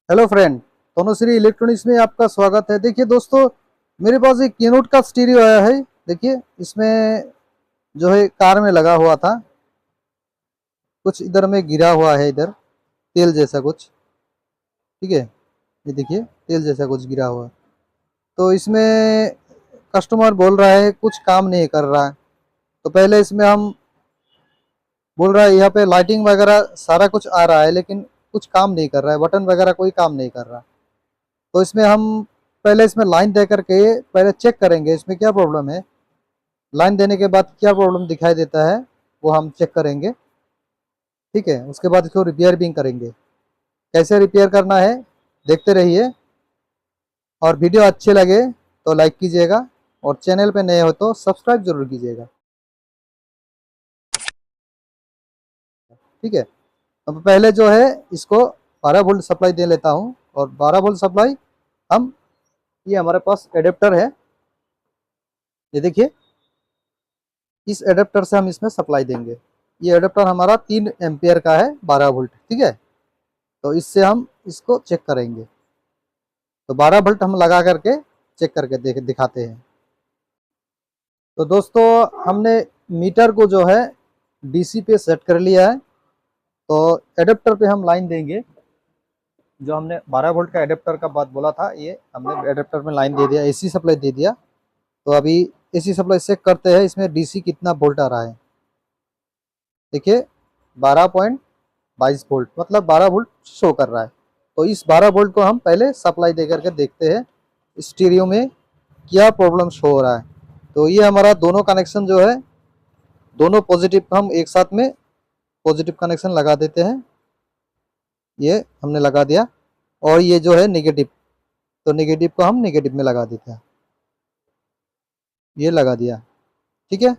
Hello friend, Tanushree electronics में आपका स्वागत है। देखिए दोस्तों, मेरे पास एक कीनोट का स्टीरियो आया है। देखिए इसमें जो है कार में लगा हुआ था, कुछ इधर में गिरा हुआ है, इधर तेल जैसा कुछ। ठीक है, ये देखिए तेल जैसा कुछ गिरा हुआ है। तो इसमें कस्टमर बोल रहा है कुछ काम नहीं कर रहा है। तो पहले इसमें हम बोल रहा है यहाँ पे लाइटिंग वगैरह सारा कुछ आ रहा है, लेकिन कुछ काम नहीं कर रहा है, बटन वगैरह कोई काम नहीं कर रहा। तो इसमें हम पहले इसमें लाइन दे करके पहले चेक करेंगे इसमें क्या प्रॉब्लम है। लाइन देने के बाद क्या प्रॉब्लम दिखाई देता है वो हम चेक करेंगे। ठीक है, उसके बाद इसको रिपेयर भी करेंगे। कैसे रिपेयर करना है देखते रहिए, और वीडियो अच्छे लगे तो लाइक कीजिएगा, और चैनल पे नए हो तो सब्सक्राइब जरूर कीजिएगा। ठीक है, अब पहले जो है इसको 12 वोल्ट सप्लाई दे लेता हूँ। और 12 वोल्ट सप्लाई हम, ये हमारे पास एडेप्टर है, ये देखिए इस एडेप्टर से हम इसमें सप्लाई देंगे। ये एडेप्टर हमारा 3 एम्पियर का है, 12 वोल्ट। ठीक है, तो इससे हम इसको चेक करेंगे। तो 12 वोल्ट हम लगा करके चेक करके दिखाते हैं। तो दोस्तों, हमने मीटर को जो है डीसी पे सेट कर लिया है। तो एडेप्टर पे हम लाइन देंगे। जो हमने 12 वोल्ट का एडेप्टर का बात बोला था, ये हमने एडेप्टर में लाइन दे दिया, एसी सप्लाई दे दिया। तो अभी एसी सप्लाई चेक करते हैं इसमें डीसी कितना वोल्ट आ रहा है। देखिए 12.22 वोल्ट, मतलब 12 वोल्ट शो कर रहा है। तो इस 12 वोल्ट को हम पहले सप्लाई दे करके देखते हैं स्टीरियो में क्या प्रॉब्लम शो हो रहा है। तो ये हमारा दोनों कनेक्शन जो है, दोनों पॉजिटिव हम एक साथ में पॉजिटिव कनेक्शन लगा देते हैं। ये हमने लगा दिया। और ये जो है नेगेटिव, तो नेगेटिव को हम नेगेटिव में लगा देते हैं। ये लगा दिया। ठीक है,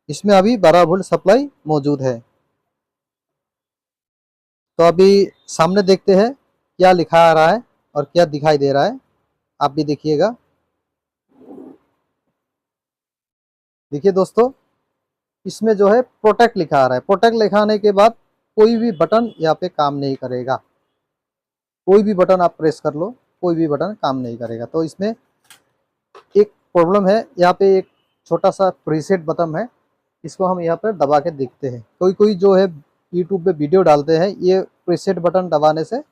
इसमें अभी 12 वोल्ट सप्लाई मौजूद है। तो अभी सामने देखते हैं क्या लिखा आ रहा है और क्या दिखाई दे रहा है, आप भी देखिएगा। देखिए दोस्तों, इसमें जो है प्रोटेक्ट लिखा आ रहा है। प्रोटेक्ट लिखाने के बाद कोई भी बटन यहाँ पे काम नहीं करेगा। कोई भी बटन आप प्रेस कर लो, कोई भी बटन काम नहीं करेगा। तो इसमें एक प्रॉब्लम है, यहाँ पे एक छोटा सा प्रीसेट बटन है, इसको हम यहाँ पर दबा के देखते हैं। कोई कोई जो है यूट्यूब पे वीडियो डालते हैं, ये प्रीसेट बटन दबाने से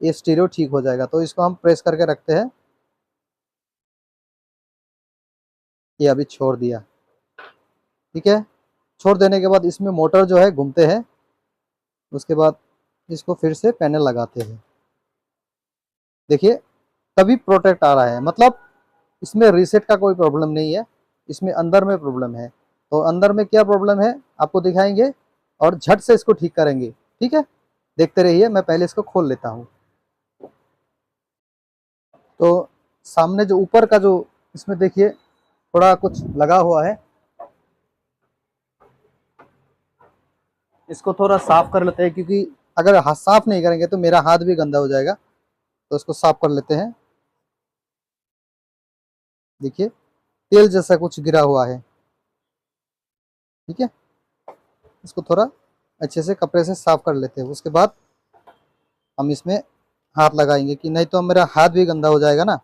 ये स्टीरियो ठीक हो जाएगा। तो इसको हम प्रेस करके रखते हैं। ये अभी छोड़ दिया। ठीक है, छोड़ देने के बाद इसमें मोटर जो है घूमते हैं। उसके बाद इसको फिर से पैनल लगाते हैं। देखिए तभी प्रोटेक्ट आ रहा है, मतलब इसमें रीसेट का कोई प्रॉब्लम नहीं है, इसमें अंदर में प्रॉब्लम है। तो अंदर में क्या प्रॉब्लम है आपको दिखाएंगे और झट से इसको ठीक करेंगे। ठीक है, देखते रहिए। मैं पहले इसको खोल लेता हूँ। तो सामने जो ऊपर का जो, इसमें देखिए थोड़ा कुछ लगा हुआ है, इसको थोड़ा साफ कर लेते हैं, क्योंकि अगर हाथ साफ नहीं करेंगे तो मेरा हाथ भी गंदा हो जाएगा। तो इसको साफ कर लेते हैं। देखिए तेल जैसा कुछ गिरा हुआ है। ठीक है, इसको थोड़ा अच्छे से कपड़े से साफ कर लेते हैं। उसके बाद हम इसमें हाथ लगाएंगे, कि नहीं तो मेरा हाथ भी गंदा हो जाएगा ना।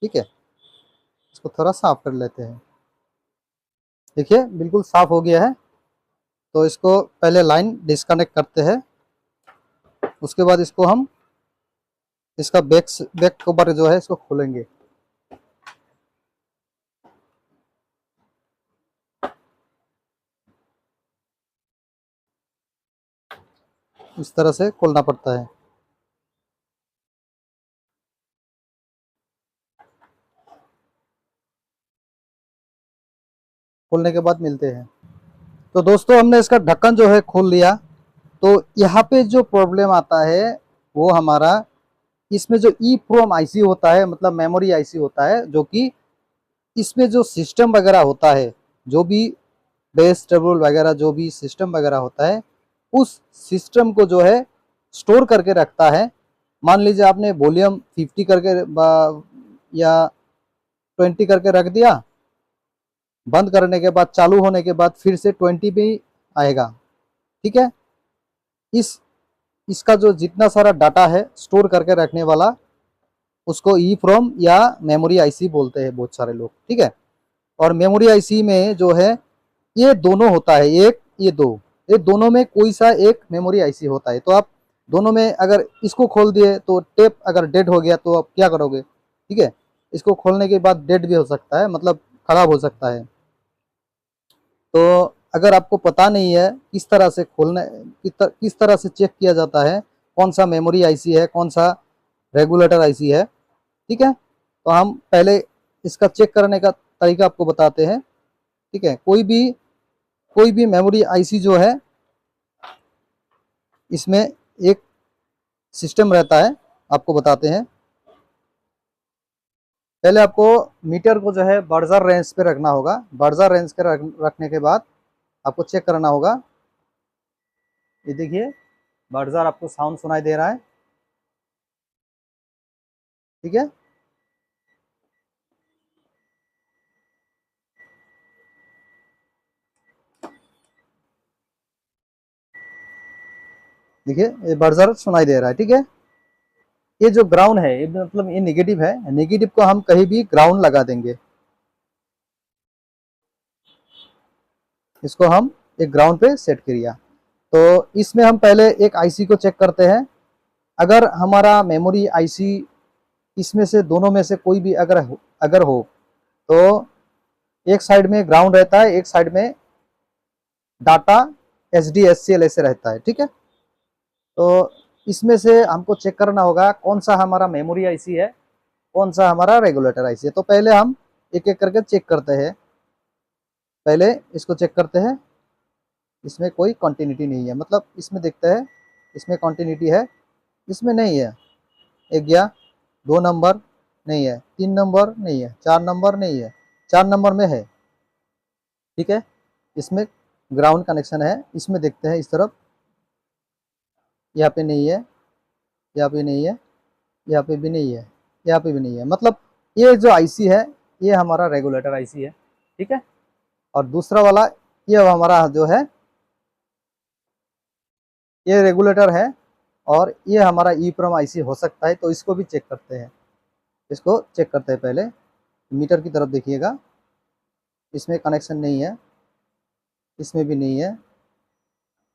ठीक है, इसको थोड़ा साफ कर लेते हैं। देखिए बिल्कुल साफ हो गया है। तो इसको पहले लाइन डिस्कनेक्ट करते हैं। उसके बाद इसको हम, इसका बैक कवर जो है इसको खोलेंगे। इस तरह से खोलना पड़ता है। खोलने के बाद मिलते हैं। तो दोस्तों, हमने इसका ढक्कन जो है खोल लिया। तो यहाँ पे जो प्रॉब्लम आता है वो हमारा, इसमें जो ई प्रोम आईसी होता है, मतलब मेमोरी आईसी होता है, जो कि इसमें जो सिस्टम वगैरह होता है, जो भी बेस टेबल वगैरह जो भी सिस्टम वगैरह होता है, उस सिस्टम को जो है स्टोर करके रखता है। मान लीजिए आपने वॉल्यूम 50 करके या 20 करके रख दिया, बंद करने के बाद, चालू होने के बाद फिर से 20 पे ही आएगा। ठीक है, इस इसका जो जितना सारा डाटा है स्टोर करके रखने वाला, उसको ई फ्रॉम या मेमोरी आईसी बोलते हैं बहुत सारे लोग, ठीक है। और मेमोरी आईसी में जो है ये दोनों होता है, एक ये दो, ये दोनों में कोई सा एक मेमोरी आईसी होता है। तो आप दोनों में अगर इसको खोल दिए तो टेप अगर डेड हो गया तो आप क्या करोगे, ठीक है। इसको खोलने के बाद डेड भी हो सकता है, मतलब खराब हो सकता है। तो अगर आपको पता नहीं है किस तरह से खोलना, किस तरह से चेक किया जाता है कौन सा मेमोरी आईसी है, कौन सा रेगुलेटर आईसी है, ठीक है, तो हम पहले इसका चेक करने का तरीका आपको बताते हैं, ठीक है। कोई भी मेमोरी आईसी जो है, इसमें एक सिस्टम रहता है, आपको बताते हैं। पहले आपको मीटर को जो है बर्जर रेंज पे रखना होगा। बर्जर रेंज पे रखने के बाद आपको चेक करना होगा। ये देखिए बर्जर आपको साउंड सुनाई दे रहा है, ठीक है। देखिए ये बर्जर सुनाई दे रहा है, ठीक है। ये जो ग्राउंड है, ये मतलब ये नेगेटिव है, नेगेटिव को हम कहीं भी ग्राउंड लगा देंगे। इसको हम एक ग्राउंड पे सेट किया। तो इसमें हम पहले एक आईसी को चेक करते हैं। अगर हमारा मेमोरी आईसी इसमें से दोनों में से कोई भी अगर हो तो एक साइड में ग्राउंड रहता है, एक साइड में डाटा HDSCL ऐसे रहता है, ठीक है। तो इसमें से हमको चेक करना होगा कौन सा हमारा मेमोरी आईसी है, कौन सा हमारा रेगुलेटर आईसी है। तो पहले हम एक एक करके चेक करते हैं। पहले इसको चेक करते हैं, इसमें कोई कंटिन्यूटी नहीं है, मतलब इसमें देखते हैं इसमें कंटिन्यूटी है, इसमें नहीं है। एक गया, 2 नंबर नहीं है, 3 नंबर नहीं है, 4 नंबर नहीं है, 4 नंबर में है, ठीक है। इसमें ग्राउंड कनेक्शन है। इसमें देखते हैं इस तरफ, यहाँ पे नहीं है, यहाँ पे नहीं है, यहाँ पे भी नहीं है, यहाँ पे भी नहीं है। मतलब ये जो आईसी है ये हमारा रेगुलेटर आईसी है, ठीक है। और दूसरा वाला ये हमारा जो है ये रेगुलेटर है, और ये हमारा EEPROM आईसी हो सकता है। तो इसको भी चेक करते हैं, इसको चेक करते हैं। पहले मीटर की तरफ देखिएगा, इसमें कनेक्शन नहीं है, इसमें भी नहीं है,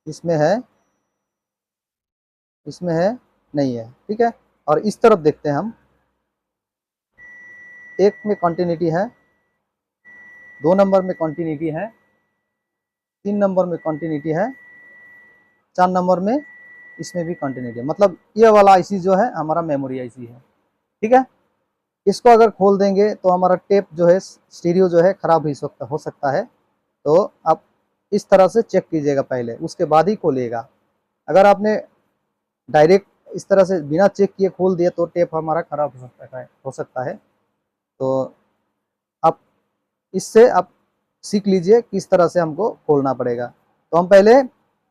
इसमें है, इसमें है, नहीं है, ठीक है। और इस तरफ देखते हैं हम, एक में कंटिन्यूटी है, 2 नंबर में कंटिन्यूटी है, 3 नंबर में कंटिन्यूटी है, 4 नंबर में इसमें भी कंटिन्यूटी है। मतलब ये वाला आईसी जो है हमारा मेमोरी आईसी है, ठीक है। इसको अगर खोल देंगे तो हमारा टेप जो है स्टीरियो जो है खराब हो सकता है। तो आप इस तरह से चेक कीजिएगा पहले, उसके बाद ही खोलिएगा। अगर आपने डायरेक्ट इस तरह से बिना चेक किए खोल दिए तो टेप हमारा खराब हो सकता है। तो आप इससे आप सीख लीजिए किस तरह से हमको खोलना पड़ेगा। तो हम पहले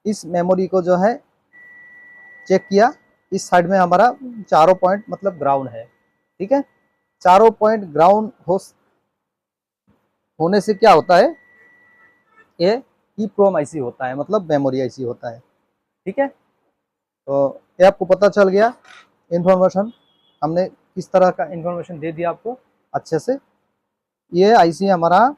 इस मेमोरी को जो है चेक किया। इस साइड में हमारा चारों पॉइंट मतलब ग्राउंड है, ठीक है। चारों पॉइंट ग्राउंड होने से क्या होता है, ये EEPROM आईसी होता है, मतलब मेमोरी आईसी होता है, ठीक है। तो ये आपको पता चल गया इन्फॉर्मेशन, हमने किस तरह का इन्फॉर्मेशन दे दिया आपको अच्छे से। ये आईसी हमारा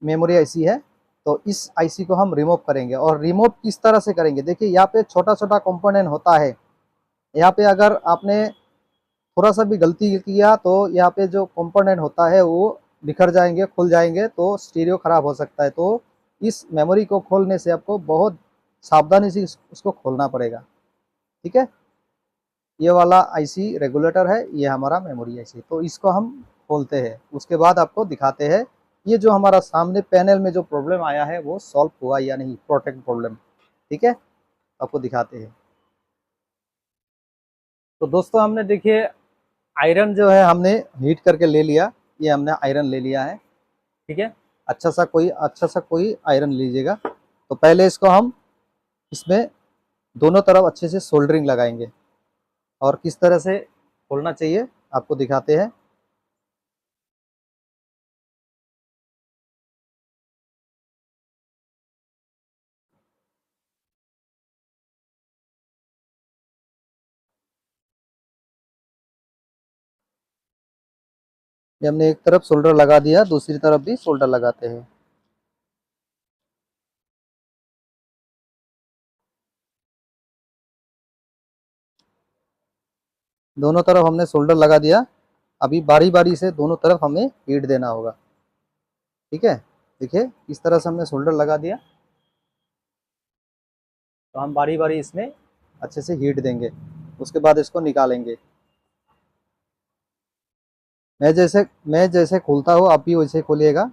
मेमोरी आईसी है। तो इस आईसी को हम रिमूव करेंगे, और रिमूव किस तरह से करेंगे, देखिए यहाँ पे छोटा छोटा कंपोनेंट होता है। यहाँ पे अगर आपने थोड़ा सा भी गलती किया तो यहाँ पे जो कंपोनेंट होता है वो बिखर जाएंगे, खुल जाएंगे, तो स्टीरियो खराब हो सकता है। तो इस मेमोरी को खोलने से आपको बहुत सावधानी से उसको खोलना पड़ेगा, ठीक है। ये वाला आईसी रेगुलेटर है, ये हमारा मेमोरी आईसी। तो इसको हम खोलते हैं, उसके बाद आपको दिखाते हैं ये जो हमारा सामने पैनल में जो प्रॉब्लम आया है वो सॉल्व हुआ या नहीं, प्रोटेक्ट प्रॉब्लम, ठीक है। आपको दिखाते हैं। तो दोस्तों हमने देखिए आयरन जो है हमने हीट करके ले लिया, ये हमने आयरन ले लिया है, ठीक है। अच्छा सा कोई आयरन लीजिएगा। तो पहले इसको हम इसमें दोनों तरफ अच्छे से सोल्डरिंग लगाएंगे, और किस तरह से खोलना चाहिए आपको दिखाते हैं। ये हमने एक तरफ सोल्डर लगा दिया, दूसरी तरफ भी सोल्डर लगाते हैं। दोनों तरफ हमने सोल्डर लगा दिया। अभी बारी बारी से दोनों तरफ हमें हीट देना होगा। ठीक है, देखिए इस तरह से हमने सोल्डर लगा दिया, तो हम बारी बारी इसमें अच्छे से हीट देंगे, उसके बाद इसको निकालेंगे। मैं जैसे खोलता हूँ आप भी वैसे खोलिएगा।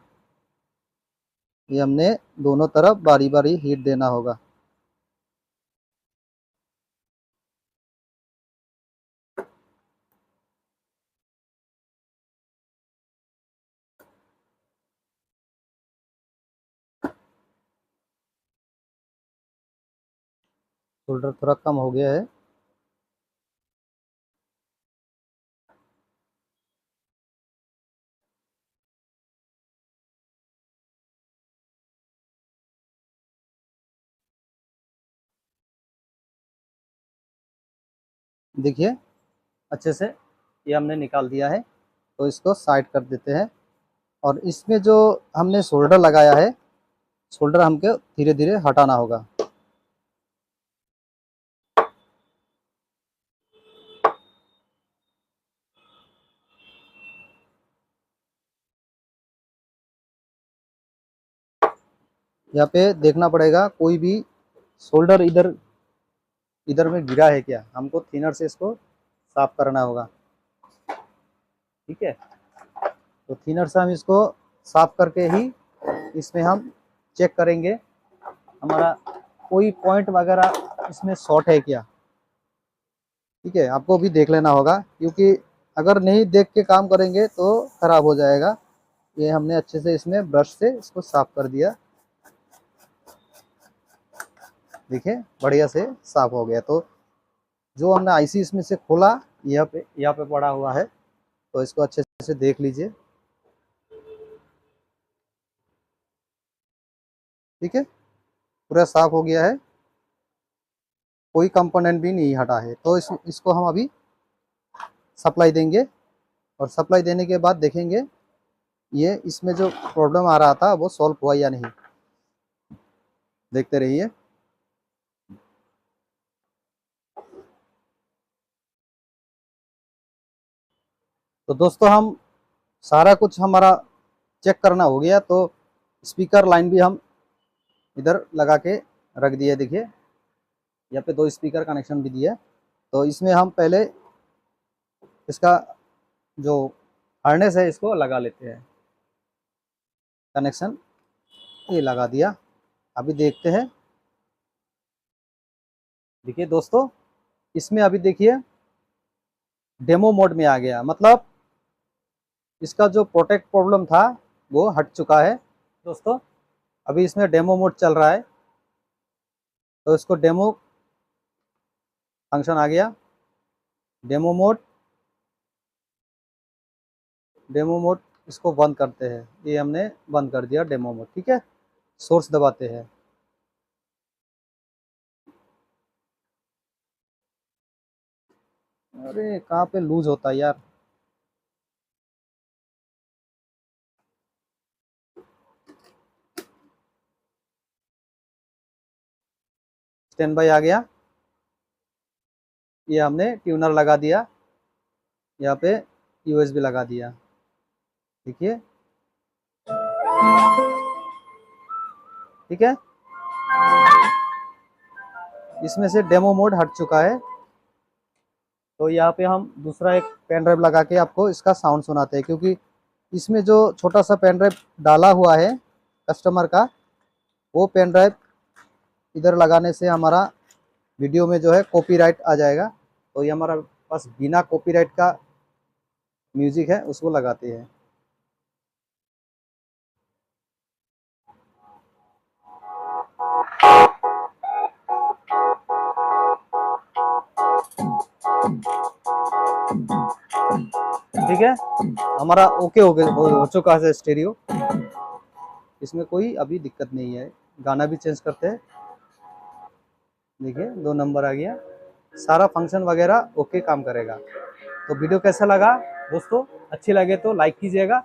ये हमने दोनों तरफ बारी बारी हीट देना होगा। सोल्डर थोड़ा कम हो गया है। देखिए अच्छे से ये हमने निकाल दिया है, तो इसको साइड कर देते हैं। और इसमें जो हमने शोल्डर लगाया है, शोल्डर हमको धीरे धीरे हटाना होगा। यहाँ पे देखना पड़ेगा कोई भी शोल्डर इधर इधर में गिरा है क्या, हमको थिनर से इसको साफ करना होगा। ठीक है, तो थिनर से हम इसको साफ करके ही इसमें हम चेक करेंगे हमारा कोई पॉइंट वगैरह इसमें शॉर्ट है क्या। ठीक है, आपको भी देख लेना होगा, क्योंकि अगर नहीं देख के काम करेंगे तो खराब हो जाएगा। ये हमने अच्छे से इसमें ब्रश से इसको साफ कर दिया। देखिए बढ़िया से साफ हो गया। तो जो हमने आईसी इसमें से खोला, यहाँ पे पड़ा हुआ है, तो इसको अच्छे से देख लीजिए। ठीक है, पूरा साफ हो गया है, कोई कंपोनेंट भी नहीं हटा है। तो इसको हम अभी सप्लाई देंगे, और सप्लाई देने के बाद देखेंगे ये इसमें जो प्रॉब्लम आ रहा था वो सॉल्व हुआ या नहीं। देखते रहिए। तो दोस्तों हम सारा कुछ हमारा चेक करना हो गया, तो स्पीकर लाइन भी हम इधर लगा के रख दिए। देखिए यहाँ पे दो स्पीकर कनेक्शन भी दिया। तो इसमें हम पहले इसका जो हार्नेस है इसको लगा लेते हैं। कनेक्शन ये लगा दिया, अभी देखते हैं। देखिए दोस्तों, इसमें अभी देखिए डेमो मोड में आ गया, मतलब इसका जो प्रोटेक्ट प्रॉब्लम था वो हट चुका है। दोस्तों अभी इसमें डेमो मोड चल रहा है, तो इसको डेमो फंक्शन आ गया। डेमो मोड, डेमो मोड इसको बंद करते हैं। ये हमने बंद कर दिया डेमो मोड। ठीक है, सोर्स दबाते हैं। अरे कहाँ पे लूज होता है यार। स्टैंड बाई आ गया। ये हमने ट्यूनर लगा दिया, यहाँ पे यूएसबी लगा दिया। देखिए ठीक है, इसमें से डेमो मोड हट चुका है। तो यहाँ पे हम दूसरा एक पेन ड्राइव लगा के आपको इसका साउंड सुनाते हैं, क्योंकि इसमें जो छोटा सा पेन ड्राइव डाला हुआ है कस्टमर का, वो पेन ड्राइव इधर लगाने से हमारा वीडियो में जो है कॉपीराइट आ जाएगा। तो ये हमारा पास बिना कॉपीराइट का म्यूजिक है, उसको लगाते हैं। ठीक है, हमारा ओके हो चुका है स्टेरियो। इसमें कोई अभी दिक्कत नहीं है। गाना भी चेंज करते हैं। देखिए 2 नंबर आ गया, सारा फंक्शन वगैरह ओके काम करेगा। तो वीडियो कैसा लगा दोस्तों, अच्छी लगे तो लाइक कीजिएगा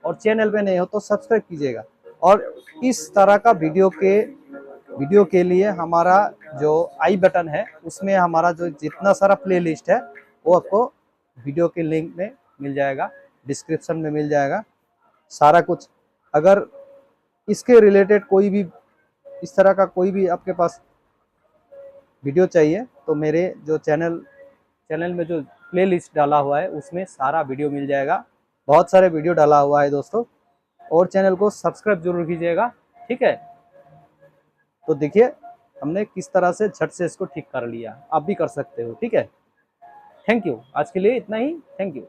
और चैनल पे नए हो तो सब्सक्राइब कीजिएगा। और इस तरह का वीडियो के लिए हमारा जो आई बटन है उसमें हमारा जो जितना सारा प्लेलिस्ट है वो आपको वीडियो के लिंक में मिल जाएगा, डिस्क्रिप्शन में मिल जाएगा सारा कुछ। अगर इसके रिलेटेड कोई भी इस तरह का कोई भी आपके पास वीडियो चाहिए तो मेरे जो चैनल में जो प्लेलिस्ट डाला हुआ है उसमें सारा वीडियो मिल जाएगा। बहुत सारे वीडियो डाला हुआ है दोस्तों, और चैनल को सब्सक्राइब जरूर कीजिएगा, ठीक है। तो देखिए हमने किस तरह से झट से इसको ठीक कर लिया, आप भी कर सकते हो, ठीक है। थैंक यू, आज के लिए इतना ही, थैंक यू।